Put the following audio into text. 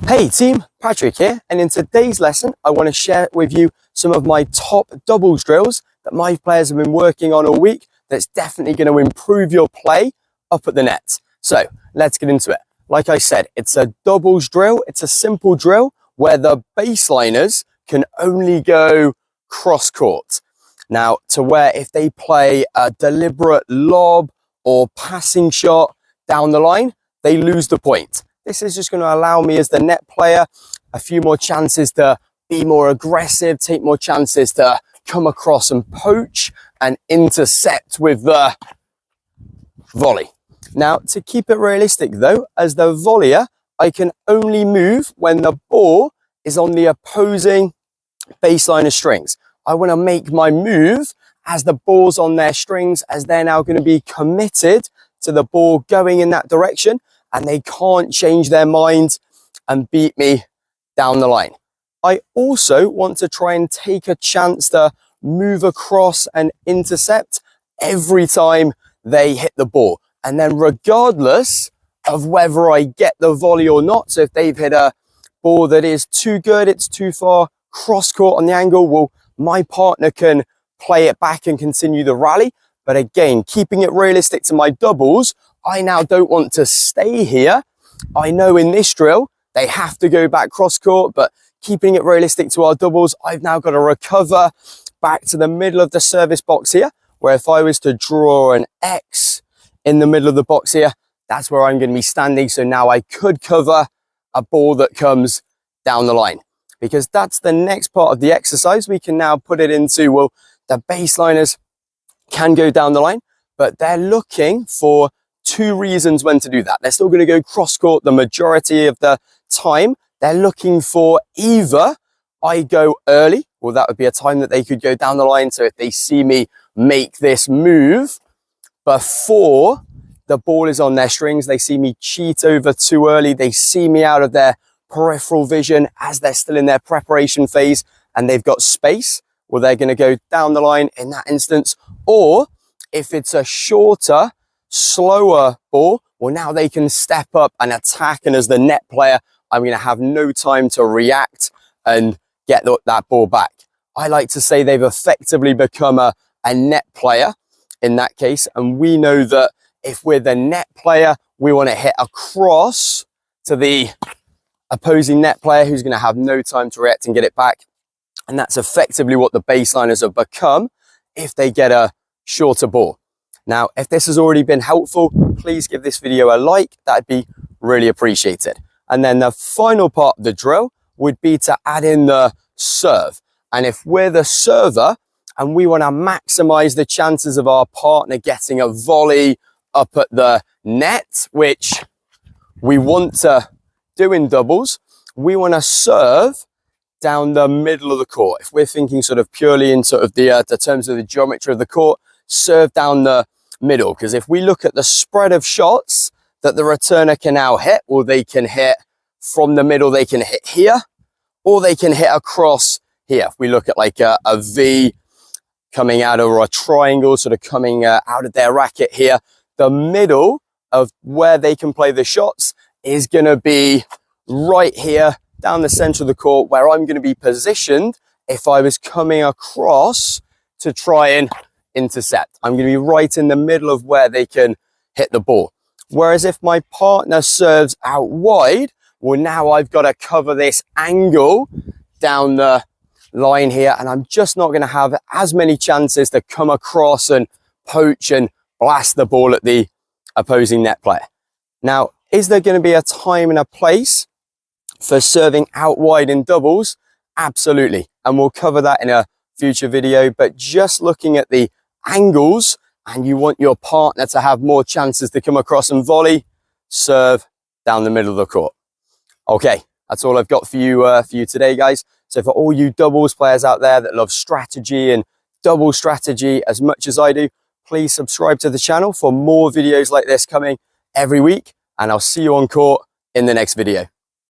Hey team, Patrick here, and in today's lesson I want to share with you some of my top doubles drills that my players have been working on all week that's definitely going to improve your play up at the net. So let's get into it. Like I said, it's a doubles drill. It's a simple drill where the baseliners can only go cross court. Now, to where if they play a deliberate lob or passing shot down the line, they lose the point. This is just going to allow me as the net player a few more chances to be more aggressive, take more chances to come across and poach and intercept with the volley. Now, to keep it realistic though, as the volleyer, I can only move when the ball is on the opposing baseliner strings. I want to make my move as the ball's on their strings, as they're now going to be committed to the ball going in that direction, and they can't change their mind and beat me down the line. I also want to try and take a chance to move across and intercept every time they hit the ball. And then regardless of whether I get the volley or not, so if they've hit a ball that is too good, it's too far cross court on the angle, well, my partner can play it back and continue the rally. But again, keeping it realistic to my doubles, I now don't want to stay here. I know in this drill, they have to go back cross court, but keeping it realistic to our doubles, I've now got to recover back to the middle of the service box here, where if I was to draw an X in the middle of the box here, that's where I'm going to be standing. So now I could cover a ball that comes down the line, because that's the next part of the exercise. We can now put it into, well, the baseliners can go down the line, but they're looking for two reasons when to do that. They're still going to go cross court the majority of the time. They're looking for either I go early, well, that would be a time that they could go down the line. So if they see me make this move before the ball is on their strings, they see me cheat over too early, they see me out of their peripheral vision as they're still in their preparation phase and they've got space, well, they're going to go down the line in that instance. Or if it's a shorter, slower ball, well, now they can step up and attack. And as the net player, I'm going to have no time to react and get that ball back. I like to say they've effectively become a net player in that case. And we know that if we're the net player, we want to hit across to the opposing net player who's going to have no time to react and get it back. And that's effectively what the baseliners have become if they get a shorter ball. Now, if this has already been helpful, please give this video a like. That'd be really appreciated. And then the final part of the drill would be to add in the serve. And if we're the server and we want to maximize the chances of our partner getting a volley up at the net, which we want to do in doubles, we want to serve down the middle of the court. If we're thinking sort of purely in sort of the terms of the geometry of the court, serve down the middle. Because if we look at the spread of shots that the returner can now hit, or they can hit from the middle, they can hit here, or they can hit across here. If we look at like a V coming out, or a triangle sort of coming out of their racket here, the middle of where they can play the shots is going to be right here down the center of the court, where I'm going to be positioned if I was coming across to try and intercept. I'm going to be right in the middle of where they can hit the ball. Whereas if my partner serves out wide, well, now I've got to cover this angle down the line here, and I'm just not going to have as many chances to come across and poach and blast the ball at the opposing net player. Now, is there going to be a time and a place for serving out wide in doubles? Absolutely. And we'll cover that in a future video. But just looking at the angles, and you want your partner to have more chances to come across and volley, serve down the middle of the court. Okay, that's all I've got for you today, guys. So for all you doubles players out there that love strategy and double strategy as much as I do, please subscribe to the channel for more videos like this coming every week. And I'll see you on court in the next video.